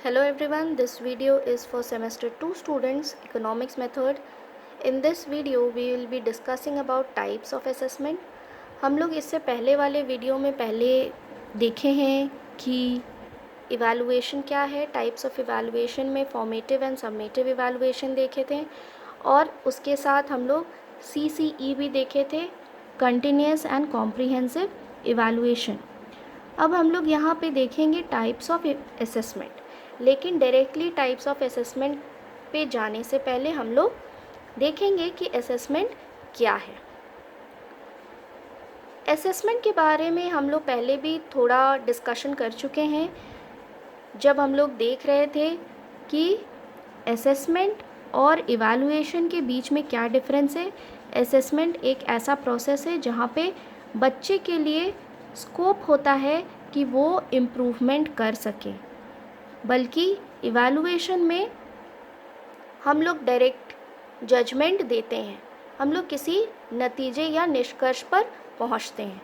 Hello everyone, this video is for semester 2 students, economics method. In this video we will be discussing about types of assessment. हम लोग इससे पहले वाले video में पहले देखे हैं कि इवैल्यूएशन क्या है, टाइप्स ऑफ इवैल्यूएशन में फॉर्मेटिव एंड सबमेटिव इवैल्यूएशन देखे थे और उसके साथ हम लोग CCE भी देखे थे, कंटिन्यूस एंड कॉम्प्रिहेंसिव इवैल्यूएशन। अब हम लोग यहाँ पे देखेंगे टाइप्स ऑफ असेसमेंट, लेकिन डायरेक्टली टाइप्स ऑफ असेसमेंट पे जाने से पहले हम लोग देखेंगे कि असेसमेंट क्या है। असेसमेंट के बारे में हम लोग पहले भी थोड़ा डिस्कशन कर चुके हैं जब हम लोग देख रहे थे कि असेसमेंट और इवैल्यूएशन के बीच में क्या डिफरेंस है। असेसमेंट एक ऐसा प्रोसेस है जहाँ पे बच्चे के लिए स्कोप होता है कि वो इम्प्रूवमेंट कर सके, बल्कि इवैल्यूएशन में हम लोग डायरेक्ट जजमेंट देते हैं, हम लोग किसी नतीजे या निष्कर्ष पर पहुंचते हैं।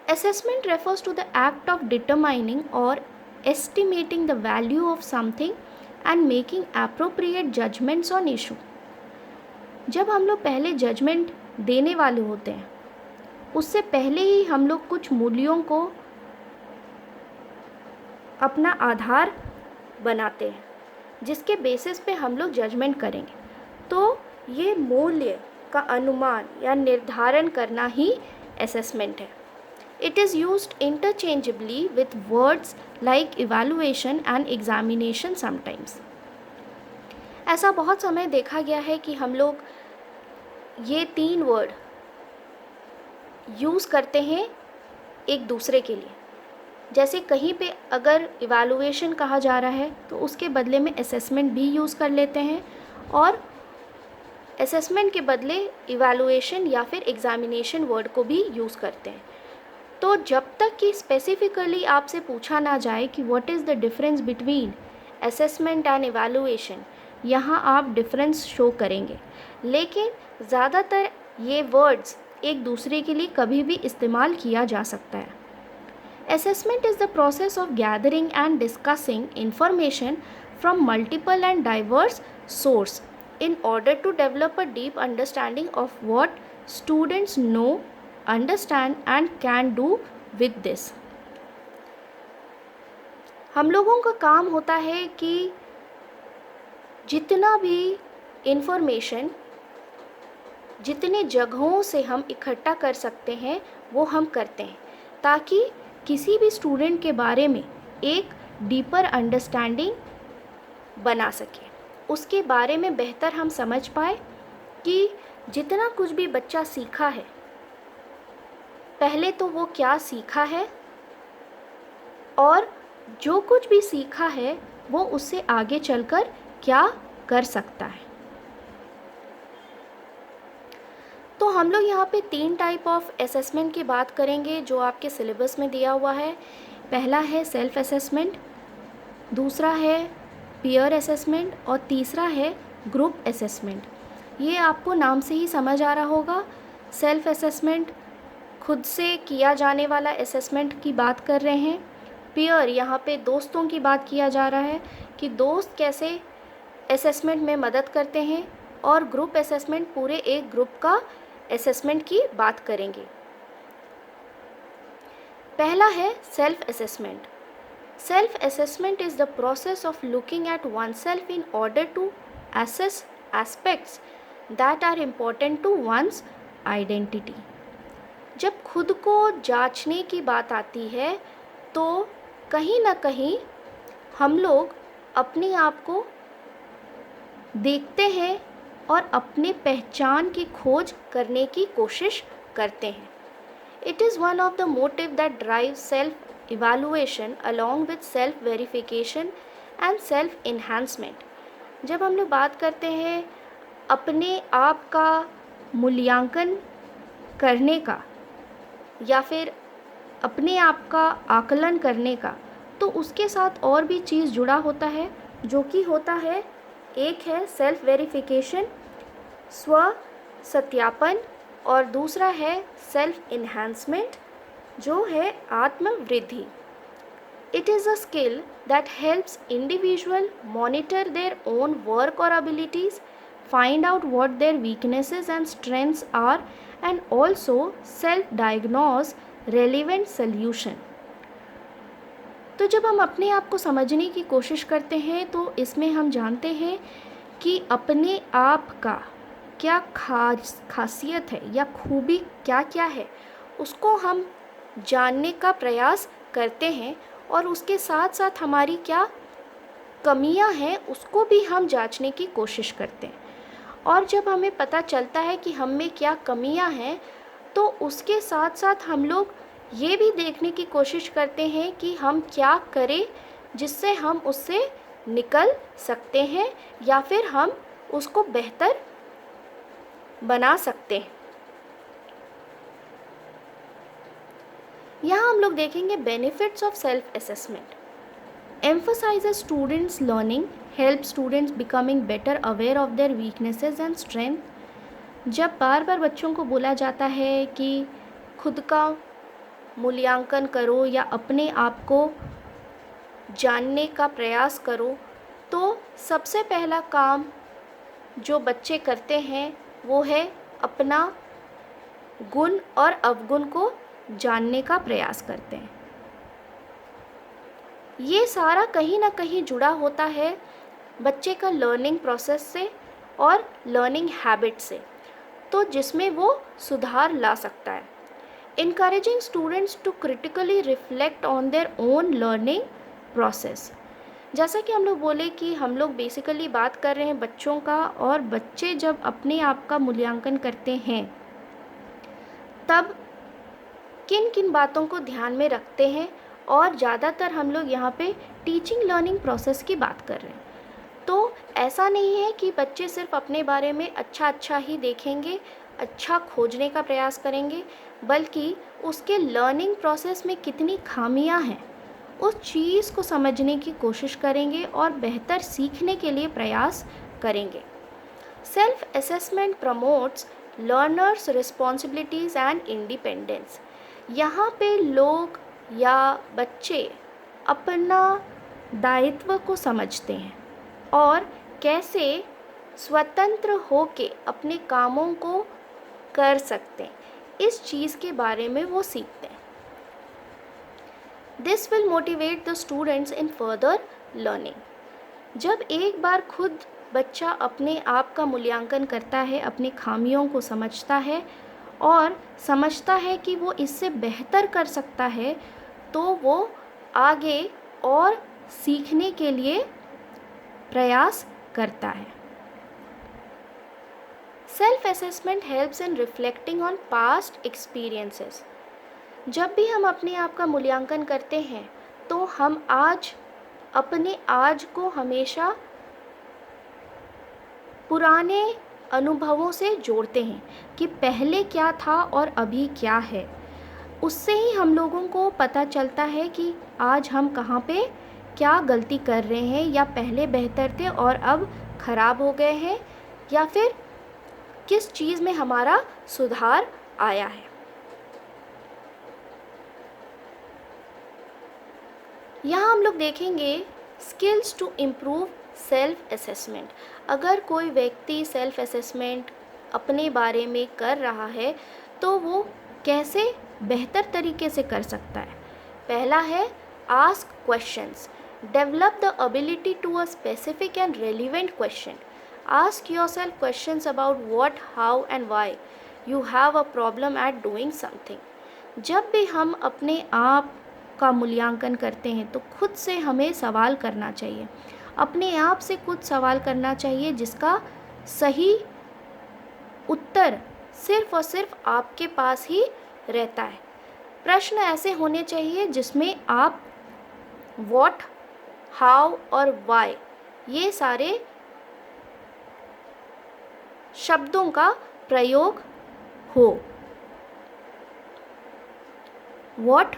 Assessment refers to the act of determining और estimating the value of something and making appropriate judgements on issue. जब हम लोग पहले जजमेंट देने वाले होते हैं उससे पहले ही हम लोग कुछ मूल्यों को अपना आधार बनाते हैं जिसके बेसिस पे हम लोग जजमेंट करेंगे। तो ये मूल्य का अनुमान या निर्धारण करना ही असेसमेंट है। It is used interchangeably with words like evaluation and examination sometimes. ऐसा बहुत समय देखा गया है कि हम लोग ये तीन वर्ड यूज़ करते हैं एक दूसरे के लिए। जैसे कहीं पे अगर इवैल्यूएशन कहा जा रहा है तो उसके बदले में असेसमेंट भी यूज़ कर लेते हैं और असेसमेंट के बदले इवैल्यूएशन या फिर एग्जामिनेशन वर्ड को भी यूज़ करते हैं। तो जब तक कि स्पेसिफिकली आपसे पूछा ना जाए कि what is the difference between assessment and evaluation, यहाँ आप डिफरेंस शो करेंगे, लेकिन ज़्यादातर ये वर्ड्स एक दूसरे के लिए कभी भी इस्तेमाल किया जा सकता है। Assessment is the process of gathering and discussing information from multiple and diverse sources in order to develop a deep understanding of what students know, understand and can do with this. हम लोगों का काम होता है कि जितना भी information जितने जगहों से हम इकट्ठा कर सकते हैं वो हम करते हैं, ताकि किसी भी स्टूडेंट के बारे में एक डीपर अंडरस्टैंडिंग बना सके, उसके बारे में बेहतर हम समझ पाए कि जितना कुछ भी बच्चा सीखा है पहले तो वो क्या सीखा है और जो कुछ भी सीखा है वो उससे आगे चलकर क्या कर सकता है। तो हम लोग यहाँ पे तीन टाइप ऑफ असेसमेंट की बात करेंगे जो आपके सिलेबस में दिया हुआ है। पहला है सेल्फ असेसमेंट, दूसरा है पीयर असेसमेंट और तीसरा है ग्रुप असेसमेंट। ये आपको नाम से ही समझ आ रहा होगा। सेल्फ असेसमेंट खुद से किया जाने वाला असेसमेंट की बात कर रहे हैं। पीयर यहाँ पे दोस्तों की बात किया जा रहा है कि दोस्त कैसे असेसमेंट में मदद करते हैं, और ग्रुप असेसमेंट पूरे एक ग्रुप का असेसमेंट की बात करेंगे। पहला है self assessment. Self assessment is the process of looking at one self in order to assess aspects that are important to one's identity. जब खुद को जांचने की बात आती है तो कहीं ना कहीं हम लोग अपने आप को देखते हैं और अपने पहचान की खोज करने की कोशिश करते हैं। It is one of the motive that drive self evaluation along with self verification and self enhancement. जब हम लोग बात करते हैं अपने आप का मूल्यांकन करने का या फिर अपने आप का आकलन करने का, तो उसके साथ और भी चीज़ जुड़ा होता है जो कि होता है, एक है सेल्फ वेरिफिकेशन, स्व सत्यापन, और दूसरा है सेल्फ इन्हांसमेंट जो है आत्मवृद्धि। It is a skill that helps individual monitor their own work or abilities, find out what their weaknesses and strengths are, and also self-diagnose relevant solution. तो जब हम अपने आप को समझने की कोशिश करते हैं तो इसमें हम जानते हैं कि अपने आप का क्या खासियत है या खूबी क्या क्या है, उसको हम जानने का प्रयास करते हैं और उसके साथ साथ हमारी क्या कमियां हैं उसको भी हम जांचने की कोशिश करते हैं। और जब हमें पता चलता है कि हम में क्या कमियां हैं तो उसके साथ साथ हम लोग ये भी देखने की कोशिश करते हैं कि हम क्या करें जिससे हम उससे निकल सकते हैं या फिर हम उसको बेहतर बना सकते हैं। यहाँ हम लोग देखेंगे benefits of self assessment. Emphasizes students' learning, helps students becoming better aware of their weaknesses and strength. जब बार बार बच्चों को बोला जाता है कि खुद का मूल्यांकन करो या अपने आप को जानने का प्रयास करो, तो सबसे पहला काम जो बच्चे करते हैं वो है अपना गुण और अवगुण को जानने का प्रयास करते हैं। ये सारा कहीं ना कहीं जुड़ा होता है बच्चे का लर्निंग प्रोसेस से और लर्निंग हैबिट से, तो जिसमें वो सुधार ला सकता है। Encouraging students to critically reflect on their own learning process. जैसा कि हम लोग बोले कि हम लोग बेसिकली बात कर रहे हैं बच्चों का, और बच्चे जब अपने आप का मूल्यांकन करते हैं तब किन किन बातों को ध्यान में रखते हैं, और ज़्यादातर हम लोग यहाँ पे टीचिंग लर्निंग प्रोसेस की बात कर रहे हैं। तो ऐसा नहीं है कि बच्चे सिर्फ अपने बारे में अच्छा ही देखेंगे, अच्छा खोजने का प्रयास करेंगे, बल्कि उसके लर्निंग प्रोसेस में कितनी खामियां हैं उस चीज़ को समझने की कोशिश करेंगे और बेहतर सीखने के लिए प्रयास करेंगे। Self assessment promotes learners responsibilities and independence. यहाँ पे लोग या बच्चे अपना दायित्व को समझते हैं और कैसे स्वतंत्र होके अपने कामों को कर सकते हैं, इस चीज़ के बारे में वो सीखते हैं। This will motivate the students in further learning. जब एक बार खुद बच्चा अपने आप का मूल्यांकन करता है, अपनी खामियों को समझता है और समझता है कि वो इससे बेहतर कर सकता है, तो वो आगे और सीखने के लिए प्रयास करता है। Self assessment helps in reflecting on past experiences. जब भी हम अपने आप का मूल्यांकन करते हैं तो हम अपने आज को हमेशा पुराने अनुभवों से जोड़ते हैं कि पहले क्या था और अभी क्या है। उससे ही हम लोगों को पता चलता है कि आज हम कहाँ पे क्या गलती कर रहे हैं, या पहले बेहतर थे और अब ख़राब हो गए हैं, या फिर किस चीज़ में हमारा सुधार आया है। यहाँ हम लोग देखेंगे skills to improve self assessment. अगर कोई व्यक्ति सेल्फ असेसमेंट अपने बारे में कर रहा है तो वो कैसे बेहतर तरीके से कर सकता है। पहला है ask questions. Develop the ability to a specific and relevant question. Ask yourself questions about what, how and why you have a problem at doing something. जब भी हम अपने आप का मूल्यांकन करते हैं तो खुद से हमें सवाल करना चाहिए, अपने आप से कुछ सवाल करना चाहिए जिसका सही उत्तर सिर्फ और सिर्फ आपके पास ही रहता है। प्रश्न ऐसे होने चाहिए जिसमें आप व्हाट, हाउ और व्हाई ये सारे शब्दों का प्रयोग हो। व्हाट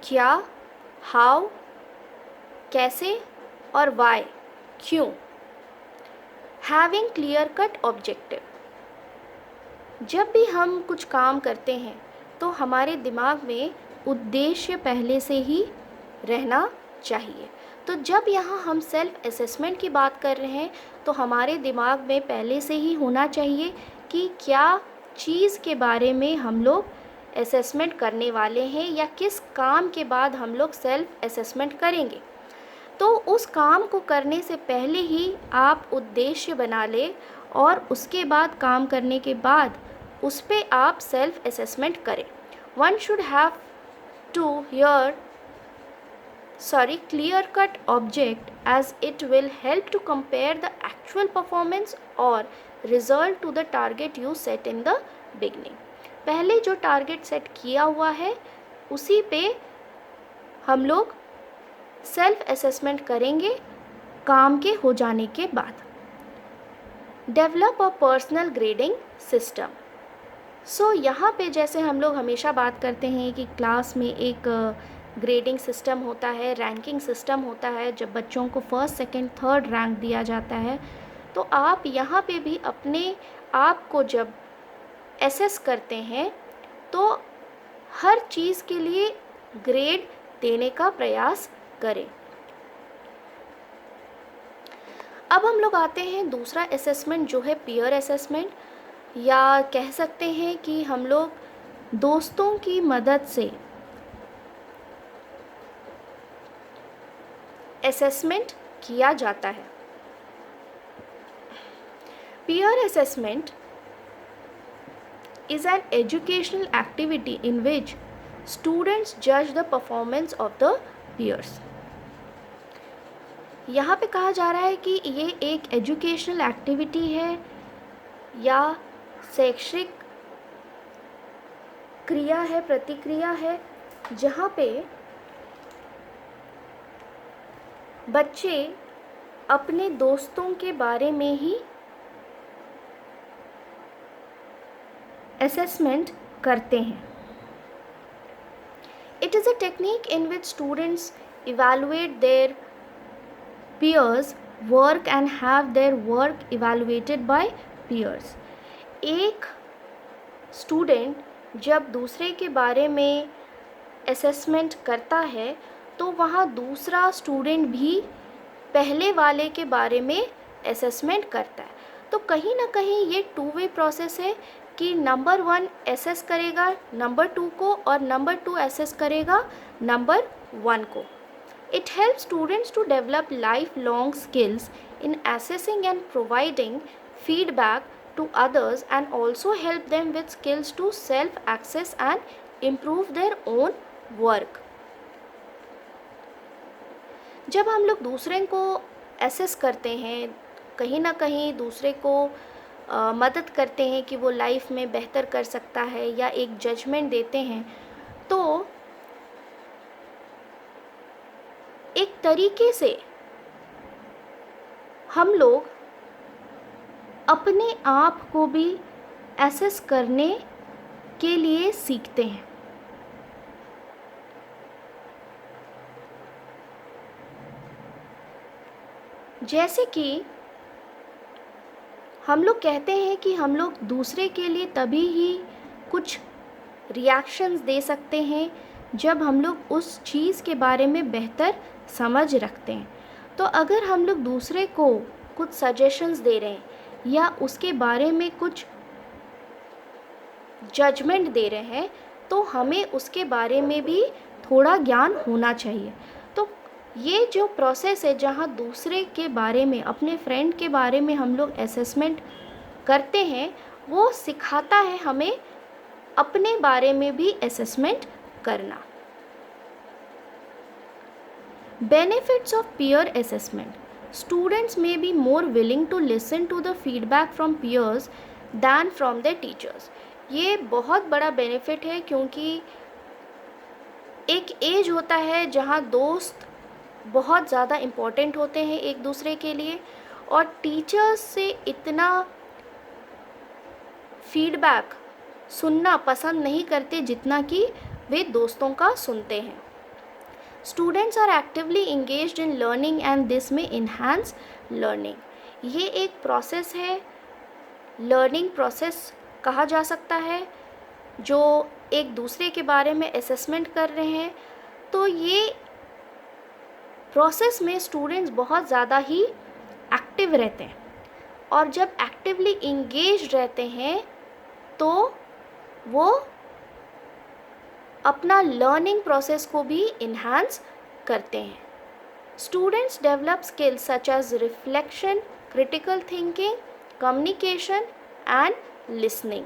क्या, हाउ कैसे और व्हाई क्यों। Having clear cut objective. जब भी हम कुछ काम करते हैं तो हमारे दिमाग में उद्देश्य पहले से ही रहना चाहिए। तो जब यहाँ हम सेल्फ असेसमेंट की बात कर रहे हैं तो हमारे दिमाग में पहले से ही होना चाहिए कि क्या चीज़ के बारे में हम लोग असेसमेंट करने वाले हैं या किस काम के बाद हम लोग सेल्फ असेसमेंट करेंगे। तो उस काम को करने से पहले ही आप उद्देश्य बना लें और उसके बाद काम करने के बाद उस पे आप सेल्फ असेसमेंट करें। One should have to clear cut object as it will help to compare the actual performance or result to the target you set in the beginning। पहले जो टारगेट सेट किया हुआ है उसी पे हम लोग सेल्फ असेसमेंट करेंगे काम के हो जाने के बाद। Develop a personal grading system. So यहाँ पे जैसे हम लोग हमेशा बात करते हैं कि क्लास में एक ग्रेडिंग सिस्टम होता है, रैंकिंग सिस्टम होता है, जब बच्चों को फर्स्ट सेकंड थर्ड रैंक दिया जाता है, तो आप यहाँ पे भी अपने आप को जब एसेस करते हैं तो हर चीज़ के लिए ग्रेड देने का प्रयास करें। अब हम लोग आते हैं दूसरा असेसमेंट जो है पीयर असेसमेंट, या कह सकते हैं कि हम लोग दोस्तों की मदद से असेसमेंट किया जाता है। Peer assessment is an educational activity in which students judge the performance of the peers। यहाँ पे कहा जा रहा है कि ये एक एजुकेशनल एक्टिविटी है या शैक्षिक क्रिया है, प्रतिक्रिया है, जहाँ पे बच्चे अपने दोस्तों के बारे में ही असेसमेंट करते हैं। It is a technique in which students evaluate their peers' work and have their work evaluated by peers। एक स्टूडेंट जब दूसरे के बारे में असेसमेंट करता है तो वहाँ दूसरा स्टूडेंट भी पहले वाले के बारे में असेसमेंट करता है। तो कहीं ना कहीं ये टू वे प्रोसेस है कि नंबर 1 एसेस करेगा नंबर 2 को और नंबर 2 एसेस करेगा नंबर 1 को। It helps students to develop lifelong skills in assessing and providing feedback to others and also help them with skills to self-access and improve their own work। जब हम लोग दूसरे को assess करते हैं, कहीं ना कहीं दूसरे को मदद करते हैं कि वो लाइफ में बेहतर कर सकता है या एक जजमेंट देते हैं, तो एक तरीके से हम लोग अपने आप को भी एसेस करने के लिए सीखते हैं। जैसे कि हम लोग कहते हैं कि हम लोग दूसरे के लिए तभी ही कुछ रिएक्शंस दे सकते हैं जब हम लोग उस चीज़ के बारे में बेहतर समझ रखते हैं। तो अगर हम लोग दूसरे को कुछ सजेशंस दे रहे हैं या उसके बारे में कुछ जजमेंट दे रहे हैं तो हमें उसके बारे में भी थोड़ा ज्ञान होना चाहिए। तो ये जो प्रोसेस है जहाँ दूसरे के बारे में, अपने फ्रेंड के बारे में हम लोग असेसमेंट करते हैं, वो सिखाता है हमें अपने बारे में भी असेसमेंट करना। Benefits of peer assessment. Students may be more willing to listen to the feedback from peers than from their teachers। ये बहुत बड़ा बेनिफिट है क्योंकि एक एज होता है जहाँ दोस्त बहुत ज़्यादा इम्पोर्टेंट होते हैं एक दूसरे के लिए, और टीचर्स से इतना फीडबैक सुनना पसंद नहीं करते जितना कि वे दोस्तों का सुनते हैं। Students are actively engaged in learning and this may enhance learning. ये एक प्रोसेस है, लर्निंग प्रोसेस कहा जा सकता है, जो एक दूसरे के बारे में असेसमेंट कर रहे हैं। तो ये प्रोसेस में स्टूडेंट्स बहुत ज़्यादा ही एक्टिव रहते हैं, और जब एक्टिवली इंगेज रहते हैं तो वो अपना लर्निंग प्रोसेस को भी इन्हांस करते हैं. Students develop skills such as reflection, critical thinking, communication and listening.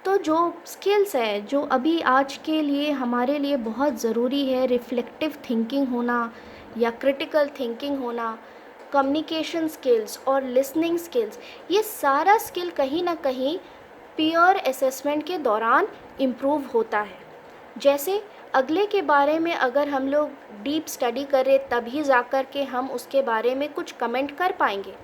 तो जो स्किल्स है जो अभी आज के लिए हमारे लिए बहुत ज़रूरी है, रिफ्लेक्टिव थिंकिंग होना या क्रिटिकल थिंकिंग होना, कम्युनिकेशन स्किल्स और लिसनिंग स्किल्स, ये सारा स्किल कहीं ना कहीं पीयर असेसमेंट के दौरान इम्प्रूव होता है. जैसे अगले के बारे में अगर हम लोग डीप स्टडी करें तभी जा कर के हम उसके बारे में कुछ कमेंट कर पाएंगे.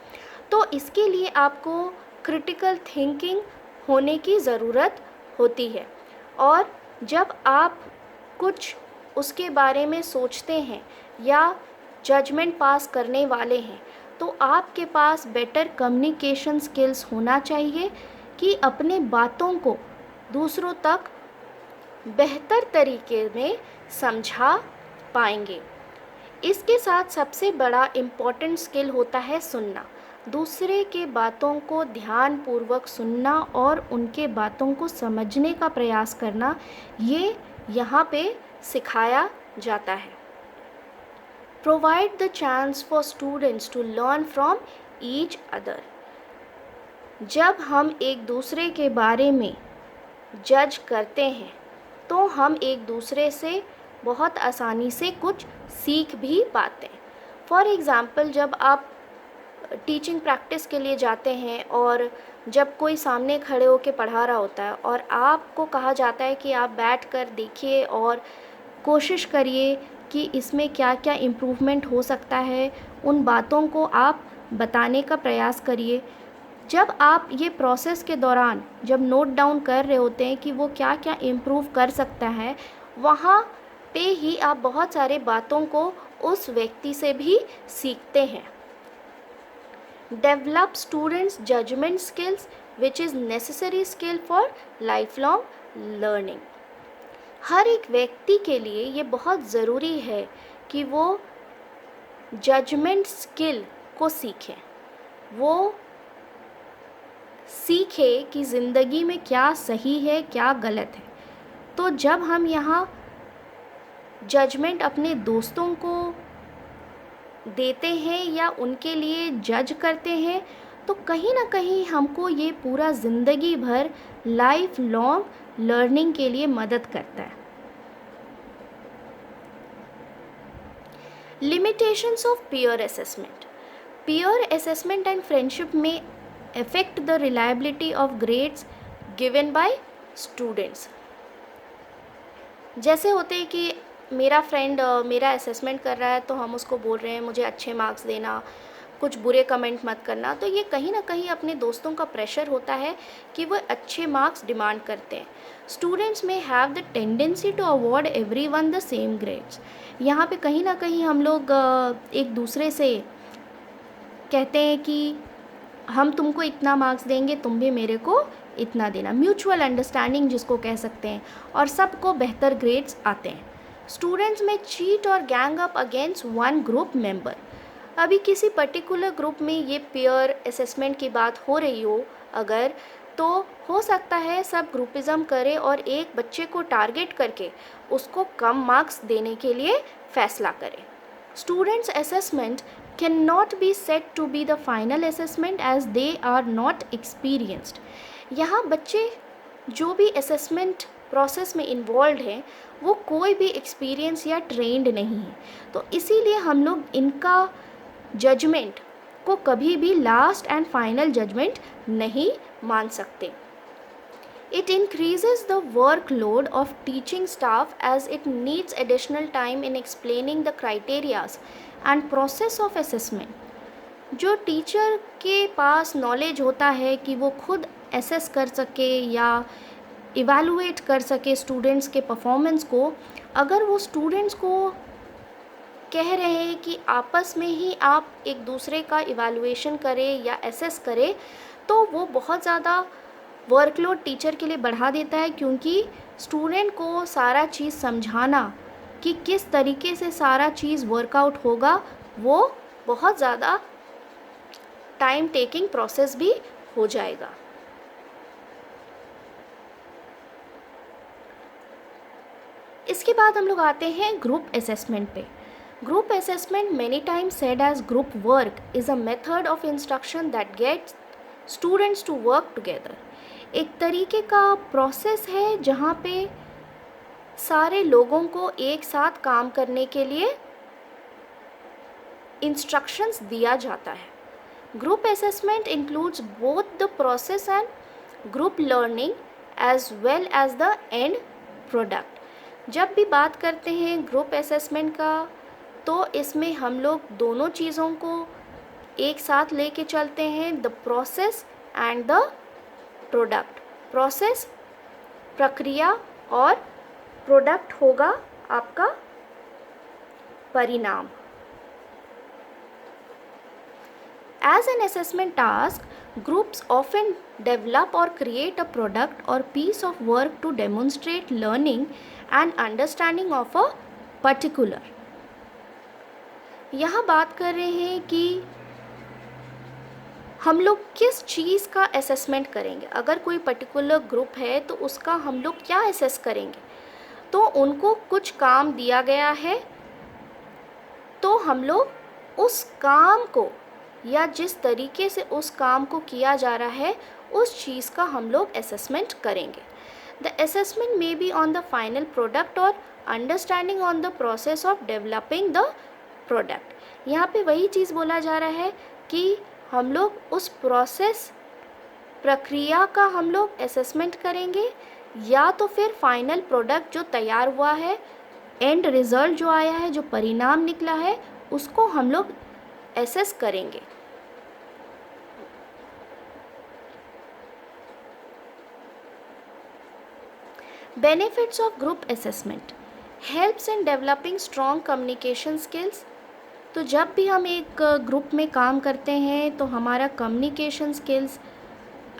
तो इसके लिए आपको क्रिटिकल थिंकिंग होने की ज़रूरत होती है, और जब आप कुछ उसके बारे में सोचते हैं या जजमेंट पास करने वाले हैं तो आपके पास बेटर कम्युनिकेशन स्किल्स होना चाहिए कि अपने बातों को दूसरों तक बेहतर तरीके में समझा पाएंगे. इसके साथ सबसे बड़ा इम्पॉर्टेंट स्किल होता है सुनना. दूसरे के बातों को ध्यानपूर्वक सुनना और उनके बातों को समझने का प्रयास करना, ये यहाँ पे सिखाया जाता है. Provide the chance for students to learn from each other. जब हम एक दूसरे के बारे में जज करते हैं तो हम एक दूसरे से बहुत आसानी से कुछ सीख भी पाते हैं. फॉर एग्ज़ाम्पल, जब आप टीचिंग प्रैक्टिस के लिए जाते हैं और जब कोई सामने खड़े होकर पढ़ा रहा होता है और आपको कहा जाता है कि आप बैठ कर देखिए और कोशिश करिए कि इसमें क्या क्या इम्प्रूवमेंट हो सकता है, उन बातों को आप बताने का प्रयास करिए. जब आप ये प्रोसेस के दौरान जब नोट डाउन कर रहे होते हैं कि वो क्या क्या इम्प्रूव कर सकता है, वहाँ पे ही आप बहुत सारे बातों को उस व्यक्ति से भी सीखते हैं. Develop students judgement skills which is necessary skill for lifelong learning. हर एक व्यक्ति के लिए ये बहुत ज़रूरी है कि वो जजमेंट स्किल को सीखें. वो सीखे कि ज़िंदगी में क्या सही है क्या गलत है. तो जब हम यहाँ जजमेंट अपने दोस्तों को देते हैं या उनके लिए जज करते हैं तो कहीं ना कहीं हमको ये पूरा ज़िंदगी भर लाइफ लॉन्ग लर्निंग के लिए मदद करता है. Limitations of peer assessment. Peer assessment and friendship में affect the reliability of grades given by students. जैसे होते हैं कि मेरा फ्रेंड मेरा असेसमेंट कर रहा है तो हम उसको बोल रहे हैं मुझे अच्छे मार्क्स देना, कुछ बुरे कमेंट मत करना. तो ये कहीं ना कहीं अपने दोस्तों का प्रेशर होता है कि वो अच्छे मार्क्स डिमांड करते हैं. स्टूडेंट्स में have the tendency to award everyone the same grades. यहाँ पे कहीं ना कहीं हम लोग एक दूसरे से कहते हैं कि हम तुमको इतना मार्क्स देंगे, तुम भी मेरे को इतना देना. म्यूचुअल अंडरस्टैंडिंग जिसको कह सकते हैं, और सबको बेहतर ग्रेड्स आते हैं. स्टूडेंट्स में चीट और gang up against one group member. अभी किसी पर्टिकुलर ग्रुप में ये पीयर असेसमेंट की बात हो रही हो अगर, तो हो सकता है सब ग्रुपिज़म करे और एक बच्चे को टारगेट करके उसको कम मार्क्स देने के लिए फैसला करे. Students' assessment cannot be said to be the final assessment as they are not experienced. यहाँ बच्चे जो भी असेसमेंट प्रोसेस में इन्वॉल्व हैं वो कोई भी एक्सपीरियंस या ट्रेंड नहीं है. तो इसीलिए हम लोग इनका जजमेंट को कभी भी लास्ट एंड फाइनल जजमेंट नहीं मान सकते. It increases the workload of teaching staff as it needs additional time in explaining the criteria and process of assessment. जो टीचर के पास नॉलेज होता है कि वो खुद एसेस कर सके या इवैल्यूएट कर सके स्टूडेंट्स के परफॉर्मेंस को, अगर वो स्टूडेंट्स को कह रहे हैं कि आपस में ही आप एक दूसरे का इवैल्यूएशन करें या एसेस करें, तो वो बहुत ज़्यादा वर्कलोड टीचर के लिए बढ़ा देता है, क्योंकि स्टूडेंट को सारा चीज़ समझाना कि किस तरीके से सारा चीज़ वर्कआउट होगा, वो बहुत ज़्यादा टाइम टेकिंग प्रोसेस भी हो जाएगा। इसके बाद हम लोग आते हैं ग्रुप असेसमेंट पे। Group assessment many times said as group work is a method of instruction that gets students to work together. एक तरीके का प्रोसेस है जहाँ पे सारे लोगों को एक साथ काम करने के लिए इंस्ट्रक्शंस दिया जाता है। Group assessment includes both the process and group learning as well as the end product. जब भी बात करते हैं ग्रुप असेसमेंट का, तो इसमें हम लोग दोनों चीज़ों को एक साथ लेके चलते हैं, the process and the product. Process प्रक्रिया और प्रोडक्ट होगा आपका परिणाम। As an assessment task, groups often develop or create a product or piece of work to demonstrate learning and understanding of a particular। यहाँ बात कर रहे हैं कि हम लोग किस चीज़ का असेसमेंट करेंगे। अगर कोई पर्टिकुलर ग्रुप है तो उसका हम लोग क्या असेस करेंगे, तो उनको कुछ काम दिया गया है, तो हम लोग उस काम को या जिस तरीके से उस काम को किया जा रहा है उस चीज़ का हम लोग असेसमेंट करेंगे। The assessment may be on the final product और understanding on the process of developing the product. यहाँ पे वही चीज़ बोला जा रहा है कि हम लोग उस प्रोसेस प्रक्रिया का हम लोग असेसमेंट करेंगे, या तो फिर फाइनल प्रोडक्ट जो तैयार हुआ है, एंड रिज़ल्ट जो आया है, जो परिणाम निकला है, उसको हम लोग एसेस करेंगे। Benefits of group assessment helps in developing strong communication skills. तो जब भी हम एक ग्रुप में काम करते हैं तो हमारा कम्युनिकेशन स्किल्स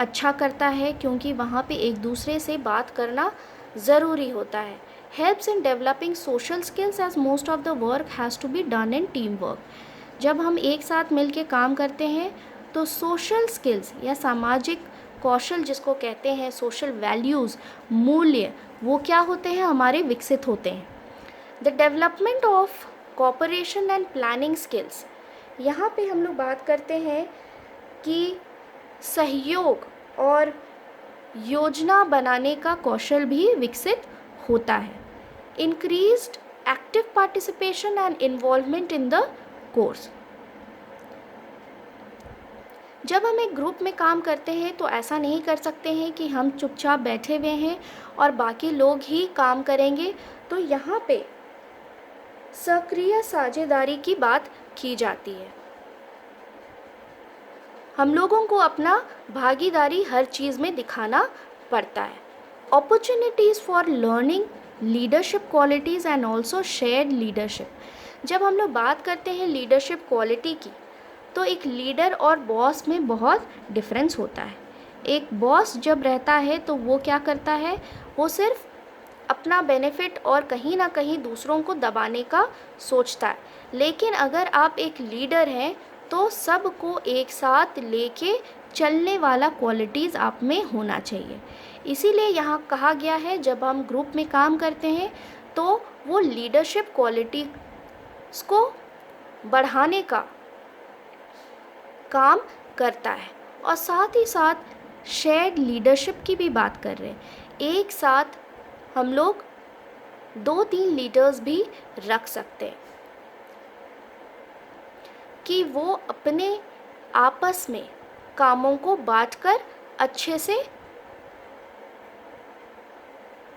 अच्छा करता है, क्योंकि वहाँ पे एक दूसरे से बात करना ज़रूरी होता है। Helps in developing social skills as most of the work has to be done in team work. जब हम एक साथ मिलके काम करते हैं तो सोशल स्किल्स या सामाजिक कौशल जिसको कहते हैं, सोशल वैल्यूज़, मूल्य, वो क्या होते हैं, हमारे विकसित होते हैं। The development of cooperation and planning skills, यहाँ पे हम लोग बात करते हैं कि सहयोग और योजना बनाने का कौशल भी विकसित होता है। Increased active participation and involvement in the course. जब हम एक ग्रुप में काम करते हैं तो ऐसा नहीं कर सकते हैं कि हम चुपचाप बैठे हुए हैं और बाकी लोग ही काम करेंगे, तो यहाँ पे सक्रिय साझेदारी की बात की जाती है। हम लोगों को अपना भागीदारी हर चीज़ में दिखाना पड़ता है। Opportunities for learning leadership qualities and also shared leadership. जब हम लोग बात करते हैं लीडरशिप क्वालिटी की, तो एक लीडर और बॉस में बहुत डिफरेंस होता है। एक बॉस जब रहता है तो वो क्या करता है, वो सिर्फ अपना बेनिफिट और कहीं ना कहीं दूसरों को दबाने का सोचता है। लेकिन अगर आप एक लीडर हैं तो सबको एक साथ लेके चलने वाला क्वालिटीज़ आप में होना चाहिए। इसीलिए यहाँ कहा गया है जब हम ग्रुप में काम करते हैं तो वो लीडरशिप क्वालिटी को बढ़ाने का काम करता है। और साथ ही साथ शेयर्ड लीडरशिप की भी बात कर रहे हैं। एक साथ हम लोग 2-3 लीडर्स भी रख सकते हैं कि वो अपने आपस में कामों को बांटकर अच्छे से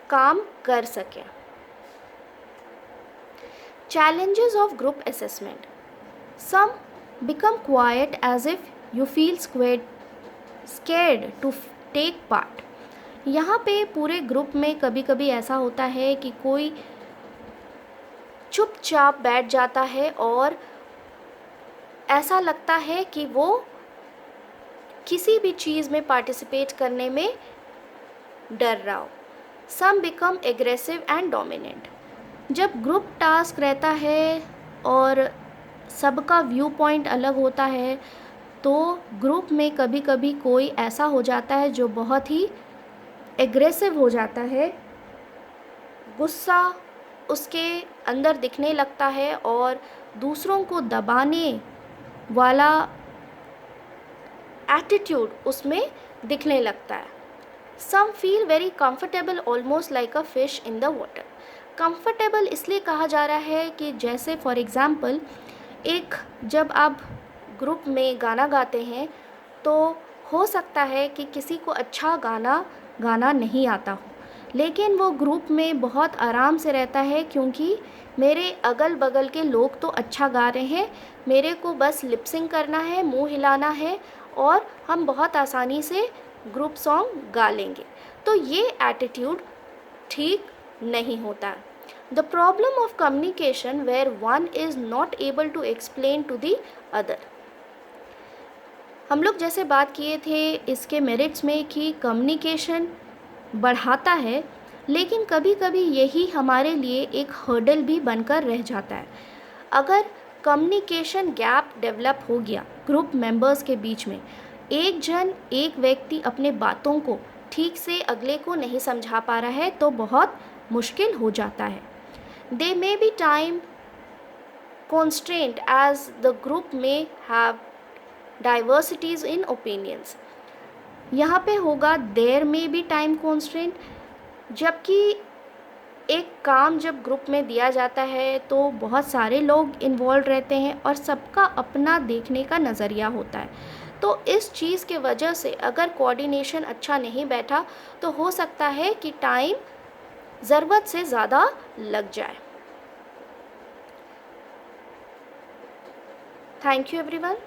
काम कर सकें। Challenges of group assessment. Some become quiet as if you feel scared to take part. यहाँ पे पूरे ग्रुप में कभी कभी ऐसा होता है कि कोई चुपचाप बैठ जाता है और ऐसा लगता है कि वो किसी भी चीज़ में पार्टिसिपेट करने में डर रहा हो। Some become aggressive and dominant. जब ग्रुप टास्क रहता है और सबका व्यू पॉइंट अलग होता है तो ग्रुप में कभी कभी कोई ऐसा हो जाता है जो बहुत ही एग्रेसिव हो जाता है, गुस्सा उसके अंदर दिखने लगता है और दूसरों को दबाने वाला एटीट्यूड उसमें दिखने लगता है। Some feel very comfortable almost like a fish in the water. Comfortable इसलिए कहा जा रहा है कि जैसे फॉर एग्ज़ाम्पल जब आप ग्रुप में गाना गाते हैं तो हो सकता है कि किसी को अच्छा गाना गाना नहीं आता हो, लेकिन वो ग्रुप में बहुत आराम से रहता है क्योंकि मेरे अगल बगल के लोग तो अच्छा गा रहे हैं, मेरे को बस लिपसिंग करना है, मुंह हिलाना है और हम बहुत आसानी से ग्रुप सॉन्ग गा लेंगे। तो ये एटीट्यूड ठीक नहीं होता। The problem of communication where one is not able to explain to the other. हम लोग जैसे बात किए थे इसके मेरिट्स में कि कम्युनिकेशन बढ़ाता है, लेकिन कभी कभी यही हमारे लिए एक हर्डल भी बनकर रह जाता है। अगर कम्युनिकेशन गैप डेवलप हो गया ग्रुप मेंबर्स के बीच में, एक व्यक्ति अपने बातों को ठीक से अगले को नहीं समझा पा रहा है तो बहुत मुश्किल हो जाता है। They may be time constraint as the group may have diversities in opinions। यहाँ पे होगा देयर में भी टाइम कॉन्स्ट्रेंट, जबकि एक काम जब ग्रुप में दिया जाता है तो बहुत सारे लोग इन्वॉल्व रहते हैं और सबका अपना देखने का नज़रिया होता है। तो इस चीज़ के वजह से अगर कोऑर्डिनेशन अच्छा नहीं बैठा तो हो सकता है कि टाइम ज़रूरत से ज़्यादा लग जाए। Thank you everyone.